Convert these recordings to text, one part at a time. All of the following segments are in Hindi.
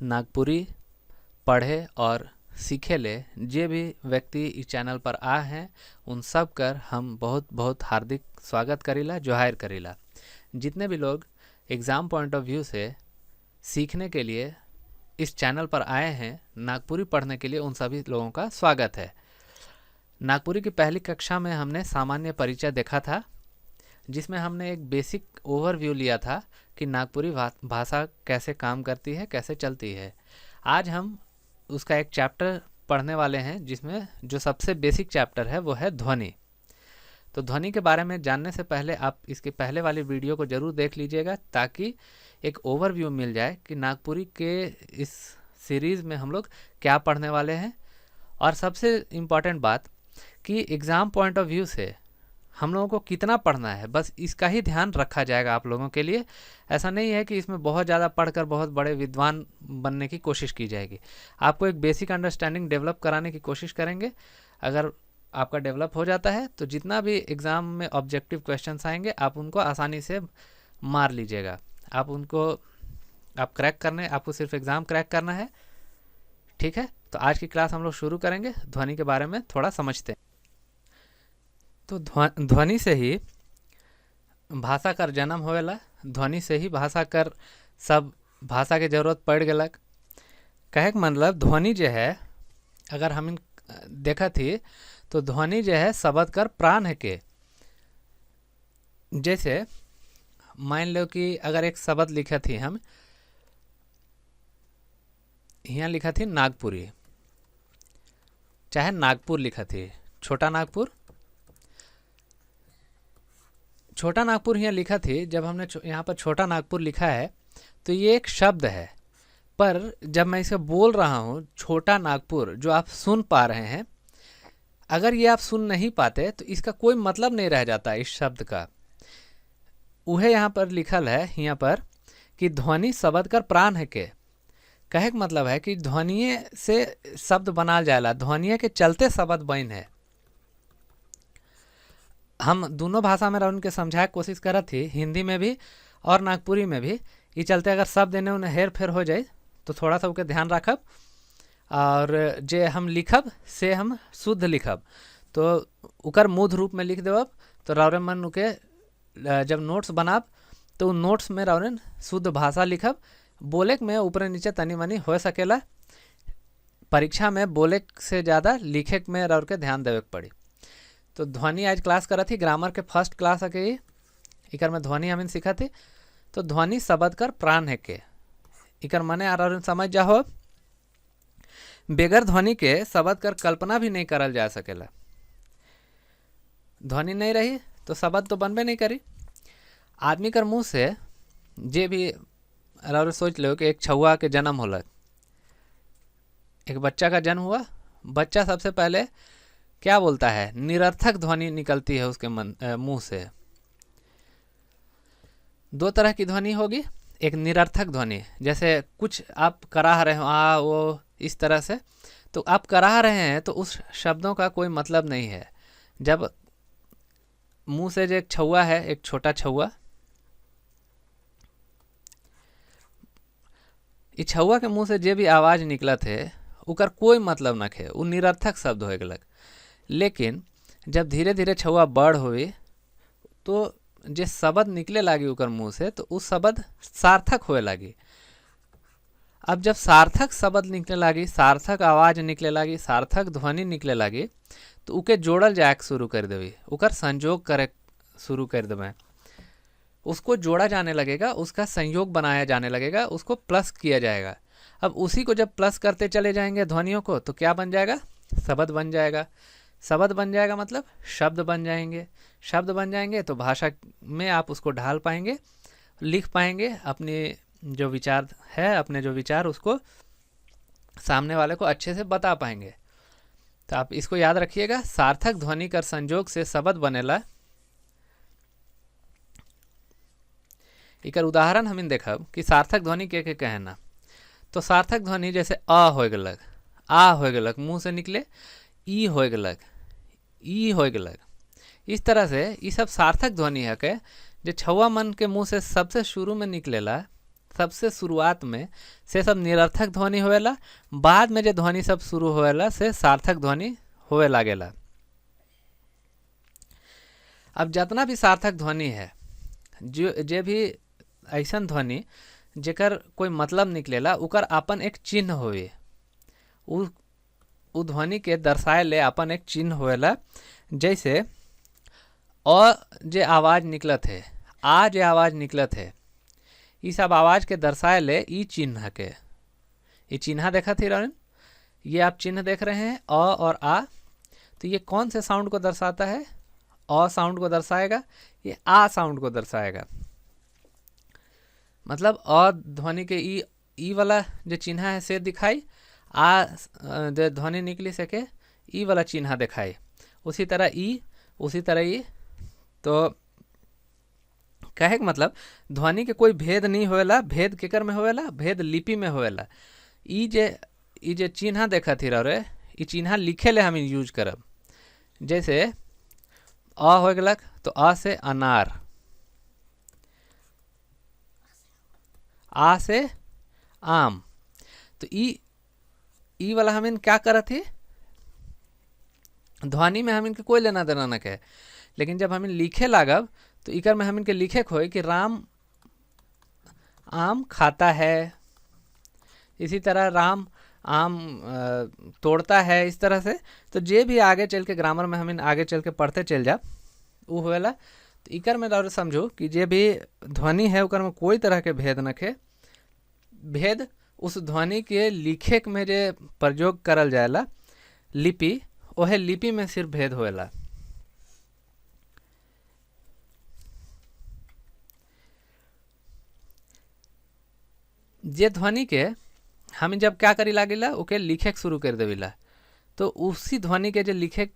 नागपुरी पढ़े और सीखे ले जे भी व्यक्ति इस चैनल पर आ हैं उन सब कर हम बहुत बहुत हार्दिक स्वागत करीला, जोहार करीला। जितने भी लोग एग्ज़ाम पॉइंट ऑफ व्यू से सीखने के लिए इस चैनल पर आए हैं नागपुरी पढ़ने के लिए, उन सभी लोगों का स्वागत है। नागपुरी की पहली कक्षा में हमने सामान्य परिचय देखा था, जिसमें हमने एक बेसिक ओवरव्यू लिया था कि नागपुरी भाषा कैसे काम करती है, कैसे चलती है। आज हम उसका एक चैप्टर पढ़ने वाले हैं, जिसमें जो सबसे बेसिक चैप्टर है वो है ध्वनि। तो ध्वनि के बारे में जानने से पहले आप इसके पहले वाली वीडियो को ज़रूर देख लीजिएगा, ताकि एक ओवरव्यू मिल जाए कि नागपुरी के इस सीरीज़ में हम लोग क्या पढ़ने वाले हैं। और सबसे इम्पॉर्टेंट बात कि एग्ज़ाम पॉइंट ऑफ व्यू से हम लोगों को कितना पढ़ना है, बस इसका ही ध्यान रखा जाएगा आप लोगों के लिए। ऐसा नहीं है कि इसमें बहुत ज़्यादा पढ़कर बहुत बड़े विद्वान बनने की कोशिश की जाएगी। आपको एक बेसिक अंडरस्टैंडिंग डेवलप कराने की कोशिश करेंगे। अगर आपका डेवलप हो जाता है तो जितना भी एग्ज़ाम में ऑब्जेक्टिव क्वेश्चंस आएंगे आप उनको आसानी से मार लीजिएगा। आप क्रैक करने, आपको सिर्फ एग्ज़ाम क्रैक करना है, ठीक है। तो आज की क्लास हम लोग शुरू करेंगे, ध्वनि के बारे में थोड़ा समझते हैं। तो ध्वनि से ही भाषा कर जन्म होवेला, ध्वनि से ही भाषा कर सब भाषा के जरूरत पड़ गलक। कहे के मतलब ध्वनि जो है, अगर हम देखा थी तो ध्वनि जो है शब्द कर प्राण है के। जैसे मान लो कि अगर एक शब्द लिखा थी, हम यहाँ लिखा थी नागपुरी, चाहे नागपुर लिखा थी, छोटा नागपुर यहाँ लिखा थी। जब हमने यहाँ पर छोटा नागपुर लिखा है तो ये एक शब्द है, पर जब मैं इसे बोल रहा हूँ छोटा नागपुर, जो आप सुन पा रहे हैं, अगर ये आप सुन नहीं पाते तो इसका कोई मतलब नहीं रह जाता इस शब्द का। वह यहाँ पर लिखल है यहाँ पर कि ध्वनि शब्द कर प्राण है के। कहे का मतलब है कि ध्वनिये से शब्द बनाल जाएला, ध्वनिये के चलते शब्द बन है। हम दोनों भाषा में उनके समझाए कोशिश करत थी, हिंदी में भी और नागपुरी में भी। ये चलते अगर शब्द इन्हें उन्हें हेर फेर हो जाए तो थोड़ा सा उनके ध्यान रखब, और जे हम लिखब से हम शुद्ध लिखब, तो उकर मूध रूप में लिख देवब। तो रौरे मन उके जब नोट्स बनाब तो उन नोट्स में रौरे शुद्ध भाषा लिखब। बोले में ऊपर नीचे तनी मनी हो सकेला, परीक्षा में बोले से ज़्यादा लिखे में रौर के ध्यान देवे पड़ी। तो ध्वनि आज क्लास करा थी, ग्रामर के फर्स्ट क्लास आके इकर में ध्वनि हमें सीखा थी। तो ध्वनि शब्द कर प्राण है के, इकर मने आ समझ जाओ। बेगर ध्वनि के शब्द कर कल्पना भी नहीं करल जा सकेला। ध्वनि नहीं रही तो शब्द तो बनबे नहीं करी। आदमी कर मुंह से जे भी और सोच लो कि एक छुआ के जन्म होलक, एक बच्चा का जन्म हुआ, बच्चा सबसे पहले क्या बोलता है? निरर्थक ध्वनि निकलती है उसके मुंह से। दो तरह की ध्वनि होगी, एक निरर्थक ध्वनि, जैसे कुछ आप कराह रहे हो आ वो इस तरह से, तो आप कराह रहे हैं तो उस शब्दों का कोई मतलब नहीं है। जब मुंह से जो एक छुआ है, एक छोटा छुआ, इस छुआ के मुंह से जे भी आवाज़ निकलत है उकर कोई मतलब न है, वो निरर्थक शब्द हो गलक। लेकिन जब धीरे धीरे छुआ बड़ हुई तो जे शब्द निकले लागी उकर मुंह से, तो उस शब्द सार्थक होए लागी। अब जब सार्थक शब्द निकले लागी, सार्थक आवाज़ निकले लागी, सार्थक ध्वनि निकले लागी, तो उके जोड़ल जाए शुरू कर देवी, उकर संयोग करे शुरू कर देवे। उसको जोड़ा जाने लगेगा, उसका संयोग बनाया जाने लगेगा, उसको प्लस किया जाएगा। अब उसी को जब प्लस करते चले जाएंगे ध्वनियों को, तो क्या बन जाएगा? शब्द बन जाएगा। शब्द बन जाएगा मतलब शब्द बन जाएंगे। शब्द बन जाएंगे तो भाषा में आप उसको ढाल पाएंगे, लिख पाएंगे, अपने जो विचार है, अपने जो विचार उसको सामने वाले को अच्छे से बता पाएंगे। तो आप इसको याद रखिएगा, सार्थक ध्वनि कर संयोग से शब्द बनेला। इकर उदाहरण हम देखब कि सार्थक ध्वनि के कहना। तो सार्थक ध्वनि जैसे अ हो गलक, आ हो गलक, मुंह से निकले, ई हो गलक, ई हो गलक। इस तरह से ये सब सार्थक ध्वनि है के जो छुआ मन के मुंह से सबसे शुरू में निकलेला, सबसे शुरुआत में से सब निरर्थक ध्वनि होवेला, बाद में जो ध्वनि सब शुरू होवेला से सार्थक ध्वनि होवे लागेला। अब जितना भी सार्थक ध्वनि है, जे भी ऐसा ध्वनि जेकर कोई मतलब निकलेला, उकर अपन एक चिन्ह होवे, उ ध्वनि के दर्शाए ले अपन एक चिन्ह होवेला। जैसे अ जे आवाज़ निकलत है, आ जे आवाज़ निकलत है, ये सब आवाज़ के दर्शाए ले ई चिन्ह के, ये चिन्ह देखा थी रन, ये आप चिन्ह देख रहे हैं अ और आ, तो ये कौन से साउंड को दर्शाता है? अ साउंड को दर्शाएगा, ये आ साउंड को दर्शाएगा। मतलब अ ध्वनि के ई वाला जो चिन्ह है से दिखाई, आ जो ध्वनि निकली सके ई वाला चिन्ह दिखाई, उसी तरह ई, उसी तरह ई। तो कहे के मतलब ध्वनि के कोई भेद नहीं होएला। भेद केकर में होएला? भेद लिपि में होएला। ई जे चिन्ह देखा थी रे, ई चिन्ह लिखे ले हम यूज करब। जैसे अ हो गलक तो अ से अनार, आ से आम। तो ई वाला हम क्या करत ही, ध्वनि में हम इनके कोई लेना देना न के, लेकिन जब हम लिखे लागब तो इकर में हम इनके लिखे खोए कि राम आम खाता है, इसी तरह राम आम तोड़ता है, इस तरह से। तो जे भी आगे चल के ग्रामर में हम आगे चल के पढ़ते चल जा वो होएला। तो इकर में और समझो कि जे भी ध्वनि है उकर में कोई तरह के भेद न खे। भेद उस ध्वनि के लिखे में जे प्रयोग करल जाएला लिपि, वह लिपि में सिर्फ भेद होएला। जे ध्वनि के हम जब क्या करी लागेला, ओके लिखे शुरू कर देविला, तो उसी ध्वनि के जो लिखे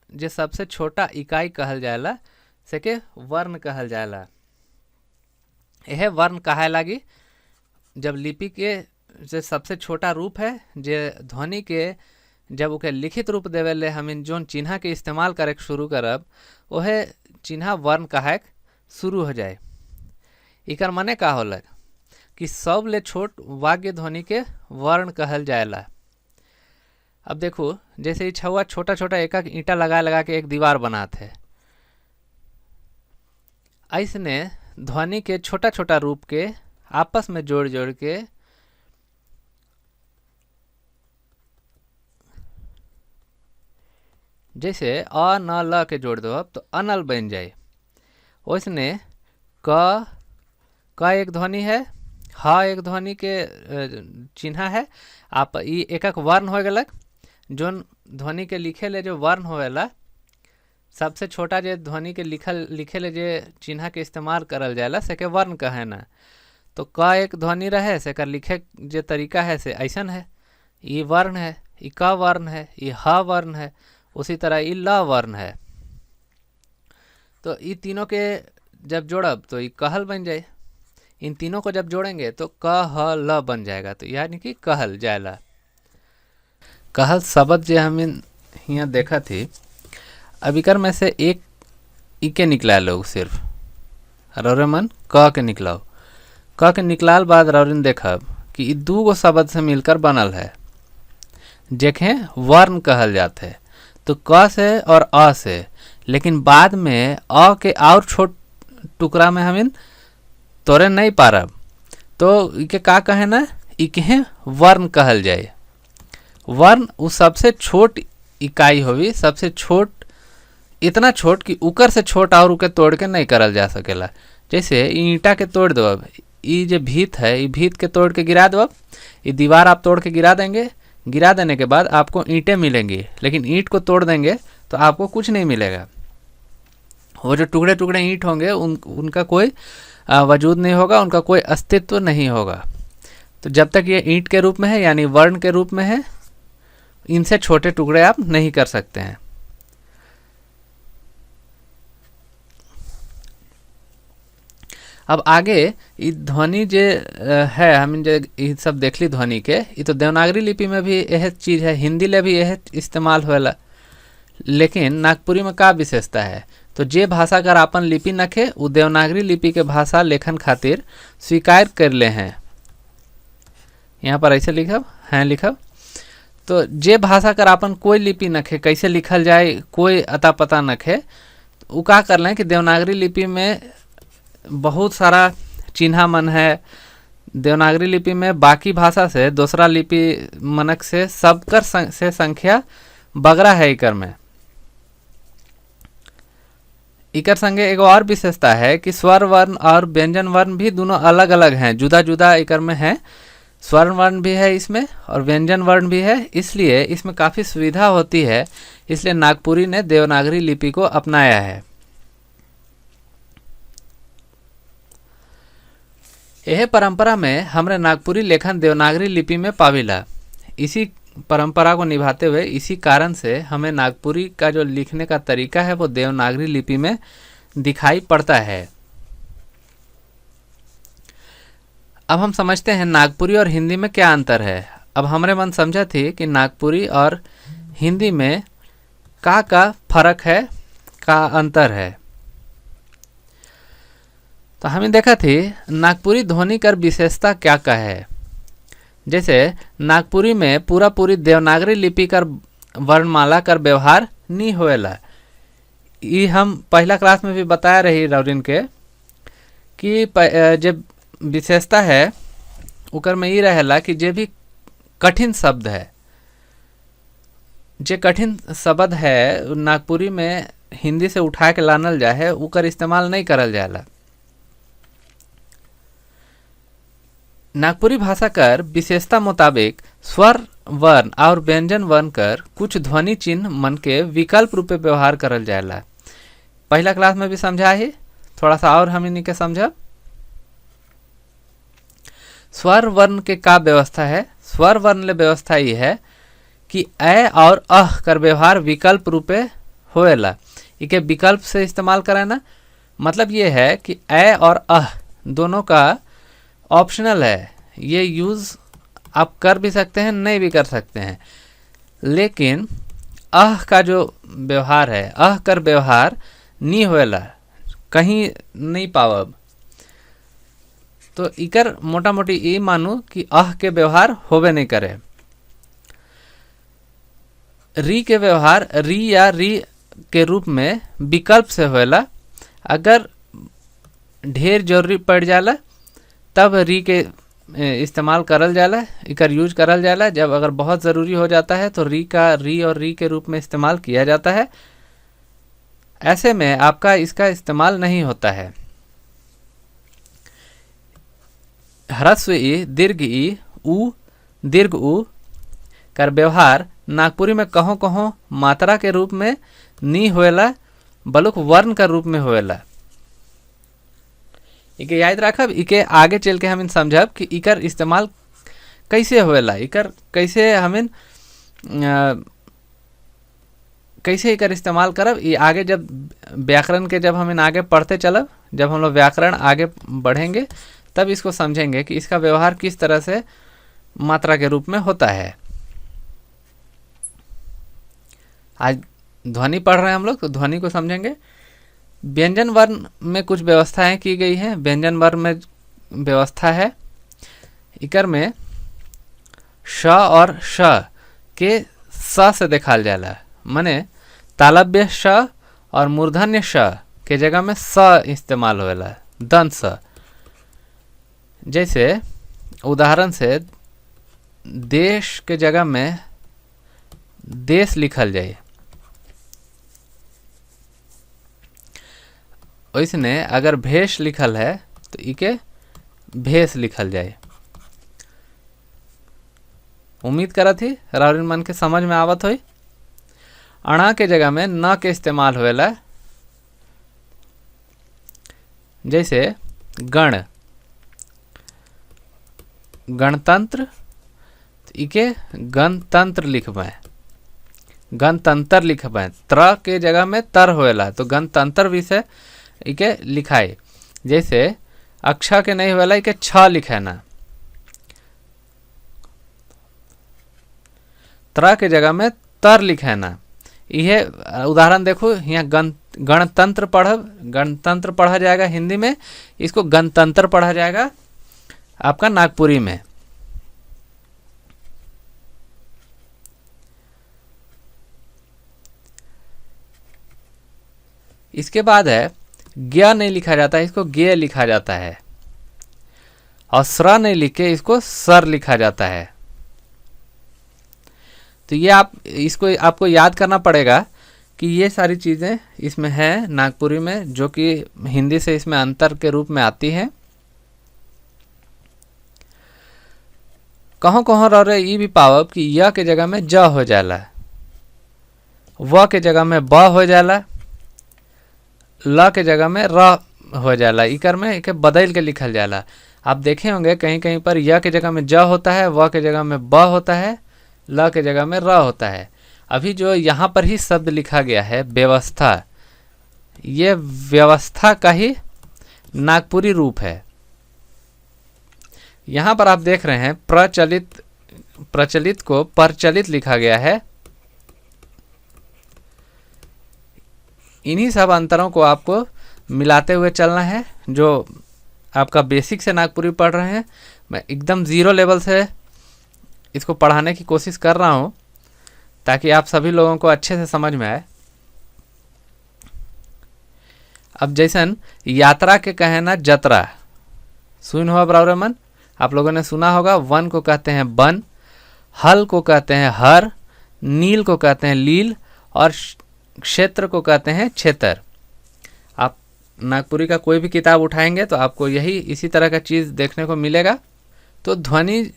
जे सबसे छोटा इकाई कहल जाएला सेके वर्ण कहल जाएला। यह वर्ण कहे लागी जब लिपि के जे सबसे छोटा रूप है, जे ध्वनि के जब ओके लिखित रूप देवेले हम जोन चिन्ह के इस्तेमाल करे शुरू करब, वह चिन्ह वर्ण कहे शुरू हो जाए। इकर मने का होला कि सब ले छोट वाग्य ध्वनि के वर्ण कहल जाएला। अब देखो जैसे ये छुआ छोटा छोटा एक एक ईंटा लगा लगा के एक दीवार बनाते है, ऐसने ध्वनि के छोटा छोटा रूप के आपस में जोड़ जोड़ के जैसे अ न ल के जोड़ दो तो अनल बन जाए। वैसने क एक ध्वनि है, ह एक ध्वनि के चिन्ह है। आप ये एक एक वर्ण हो गलक, जोन ध्वनि के लिखे ले जो वर्ण होएला, सबसे छोटा जो ध्वनि के लिखे ले जो चिन्ह के इस्तेमाल करल जाएला सेके वर्ण कहे ना। तो क एक ध्वनि रहे से कर लिखे जो तरीका है से ऐसन है, ये वर्ण है, ये क वर्ण है, ये ह वर्ण है, उसी तरह ये ल वर्ण है। तो ये तीनों के जब जोड़ब तो ये कहल बन जाए। इन तीनों को जब जोड़ेंगे तो क ह ल बन जाएगा, तो यानी कि कहल जाएला। कहल शब्द जो हम यहाँ देखा थी, अब इकर में से एक इके निकला लोग सिर्फ रौरे मन क के निकलाओ। क के निकलाल बाद रौरिन देखब कि दू गो शब्द से मिलकर बनल है, जेके वर्ण कहल जाते हैं। तो क से और अ से, लेकिन बाद में अ के और छोट टुकड़ा में हम तोरे नहीं पारब, तो इके का कहे ना, इके वर्ण कहल जाए। वर्ण उस सबसे छोट इकाई होवी, सबसे छोट, इतना छोट कि उकर से छोट और उके तोड़ के नहीं करल जा सकेला। जैसे ईंटा के तोड़ दो, ये जो भीत है, ये भीत के तोड़ के गिरा दो, ये दीवार आप तोड़ के गिरा देंगे। गिरा देने के बाद आपको ईंटें मिलेंगी, लेकिन ईंट को तोड़ देंगे तो आपको कुछ नहीं मिलेगा। वो जो टुकड़े टुकड़े ईंट होंगे उनका कोई वजूद नहीं होगा, उनका कोई अस्तित्व नहीं होगा। तो जब तक ये ईंट के रूप में है, यानी वर्ण के रूप में है, इनसे छोटे टुकड़े आप नहीं कर सकते हैं। अब आगे ये ध्वनि जे है, हम जे ये सब देख ली ध्वनि के, ये तो देवनागरी लिपि में भी यह चीज़ है, हिंदी ले भी यह इस्तेमाल होला। लेकिन नागपुरी में का विशेषता है, तो जे भाषा कर आपन लिपि नखे, वो देवनागरी लिपि के भाषा लेखन खातिर स्वीकार कर ले हैं। यहाँ पर ऐसे लिखब हैं लिखब। तो जे भाषा कर अपन कोई लिपि नखे कैसे लिखल जाए कोई अता पता नखे, वो का कर लें कि देवनागरी लिपि में बहुत सारा चिन्हा मन है। देवनागरी लिपि में बाकी भाषा से दूसरा लिपि मनक से सबकर से संख्या बगरा है। इकर में इकर संगे एक और विशेषता है कि स्वर वर्ण और व्यंजन वर्ण भी दोनों अलग अलग हैं, जुदा जुदा इकर में है। स्वर वर्ण भी है इसमें और व्यंजन वर्ण भी है, इसलिए इसमें काफ़ी सुविधा होती है। इसलिए नागपुरी ने देवनागरी लिपि को अपनाया है। यह परंपरा में हमरे नागपुरी लेखन देवनागरी लिपि में पाविला। इसी परंपरा को निभाते हुए इसी कारण से हमें नागपुरी का जो लिखने का तरीका है वो देवनागरी लिपि में दिखाई पड़ता है। अब हम समझते हैं नागपुरी और हिंदी में क्या अंतर है। अब हमारे मन समझा थी कि नागपुरी और हिंदी में का फर्क है, का अंतर है। तो हमें देखा थी नागपुरी ध्वनि कर विशेषता क्या है। जैसे नागपुरी में पूरी देवनागरी लिपि कर वर्णमाला कर व्यवहार नहीं होएला। ये हम पहला क्लास में भी बताया रही रौरिन के कि जब विशेषता है उकर में ये रहेला कि जे भी कठिन शब्द है, जे कठिन शब्द है नागपुरी में हिंदी से उठा के लानल जाए है, उकर इस्तेमाल नहीं करल जाएला। नागपुरी भाषा कर विशेषता मुताबिक स्वर वर्ण और व्यंजन वर्ण कर कुछ ध्वनि चिन्ह मन के विकल्प रूपे व्यवहार करल जाएला। पहला क्लास में भी समझा ही, थोड़ा सा और हम इन्हीं के समझा। स्वर वर्ण के का व्यवस्था है। स्वर वर्ण ले व्यवस्था ये है कि अ और अह कर व्यवहार विकल्प रूपे होएला। इके विकल्प से इस्तेमाल कराना मतलब ये है कि अ और अह दोनों का ऑप्शनल है। ये यूज़ आप कर भी सकते हैं, नहीं भी कर सकते हैं, लेकिन अह का जो व्यवहार है, अह कर व्यवहार नहीं होएला, कहीं नहीं पावब। तो इकर मोटा मोटी ये मानू कि अह के व्यवहार होवे नहीं करे। री के व्यवहार री या री के रूप में विकल्प से होएला। अगर ढेर जरूरी पड़ जाला तब री के इस्तेमाल करल जाला, इकर यूज करल जाला। जब अगर बहुत ज़रूरी हो जाता है तो री का री और री के रूप में इस्तेमाल किया जाता है। ऐसे में आपका इसका इस्तेमाल नहीं होता है। ह्रस्व ई, दीर्घ ई, उ, दीर्घ उ कर व्यवहार नागपुरी में कहों कहों मात्रा के रूप में नहीं होएला, बल्कि वर्ण का रूप में होएला। इके याद रखब। इके आगे चल के हम समझब कि इकर इस्तेमाल कैसे होएला, इकर कैसे हमें कैसे इकर इस्तेमाल करब। ये आगे जब व्याकरण के जब हम आगे पढ़ते चलब, जब हम लोग व्याकरण आगे बढ़ेंगे तब इसको समझेंगे कि इसका व्यवहार किस तरह से मात्रा के रूप में होता है। आज ध्वनि पढ़ रहे हैं हम लोग, तो ध्वनि को समझेंगे। व्यंजन वर्ण में कुछ व्यवस्थाएं की गई हैं। व्यंजन वर्ण में व्यवस्था है, इकर में श और श के स से दिखाल जाला, माने तालव्य श और मूर्धन्य श के जगह में स इस्तेमाल होएला, दंत स। जैसे उदाहरण से देश के जगह में देश लिखल जाए, वैसने अगर भेष लिखल है तो इके भेष लिखल जाए। उम्मीद करत ही राउरिन मन के समझ में आवत होई। अणा के जगह में न के इस्तेमाल होएला। जैसे गण, गणतंत्र, इके गणतंत्र लिखबे, गणतंत्र लिखबे। त्र के जगह में तर होएला तो गणतंत्र विषय इके लिखाए। जैसे अक्षा के नहीं होएला, इके छ लिखे ना। त्र के जगह में तर लिखे ना। यह उदाहरण देखो, यहाँ गणतंत्र पढ़ब, गणतंत्र पढ़ा जाएगा हिंदी में, इसको गणतंत्र पढ़ा जाएगा आपका नागपुरी में। इसके बाद है ज्ञ नहीं लिखा जाता है, इसको ज्ञ लिखा जाता है, और स्र नहीं लिख के इसको सर लिखा जाता है। तो ये इसको आपको याद करना पड़ेगा कि ये सारी चीज़ें इसमें है नागपुरी में, जो कि हिंदी से इसमें अंतर के रूप में आती है। कहों कहों रौरे ई भी पावब कि य के जगह में ज हो जाला, व के जगह में ब हो जाला, ल के जगह में र हो जाला, इकर में इके बदल के लिखल जाला। आप देखे होंगे कहीं कहीं पर य के जगह में ज होता है, व के जगह में ब होता है, ल के जगह में र होता है। अभी जो यहाँ पर ही शब्द लिखा गया है व्यवस्था, ये व्यवस्था का ही नागपुरी रूप है। यहाँ पर आप देख रहे हैं प्रचलित को प्रचलित लिखा गया है। इन्हीं सब अंतरों को आपको मिलाते हुए चलना है। जो आपका बेसिक से नागपुरी पढ़ रहे हैं, मैं एकदम ज़ीरो लेवल से इसको पढ़ाने की कोशिश कर रहा हूँ ताकि आप सभी लोगों को अच्छे से समझ में आए। अब जैसन यात्रा के कहे ना जतरा, सुन हुआ बराबर मन, आप लोगों ने सुना होगा। वन को कहते हैं बन, हल को कहते हैं हर, नील को कहते हैं लील, और क्षेत्र को कहते हैं क्षेत्र। आप नागपुरी का कोई भी किताब उठाएंगे तो आपको यही इसी तरह का चीज़ देखने को मिलेगा। तो ध्वनि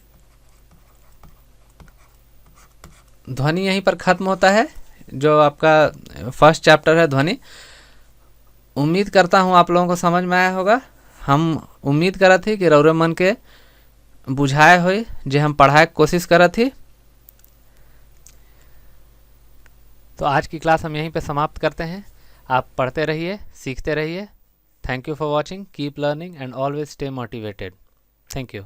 यहीं पर ख़त्म होता है, जो आपका फर्स्ट चैप्टर है ध्वनि। उम्मीद करता हूँ आप लोगों को समझ में आया होगा। हम उम्मीद करा थी कि रौरे मन के बुझाए हुए जो हम पढ़ाए कोशिश करा थी। तो आज की क्लास हम यहीं पे समाप्त करते हैं। आप पढ़ते रहिए, सीखते रहिए। Thank you for watching, keep learning and always stay motivated. Thank you.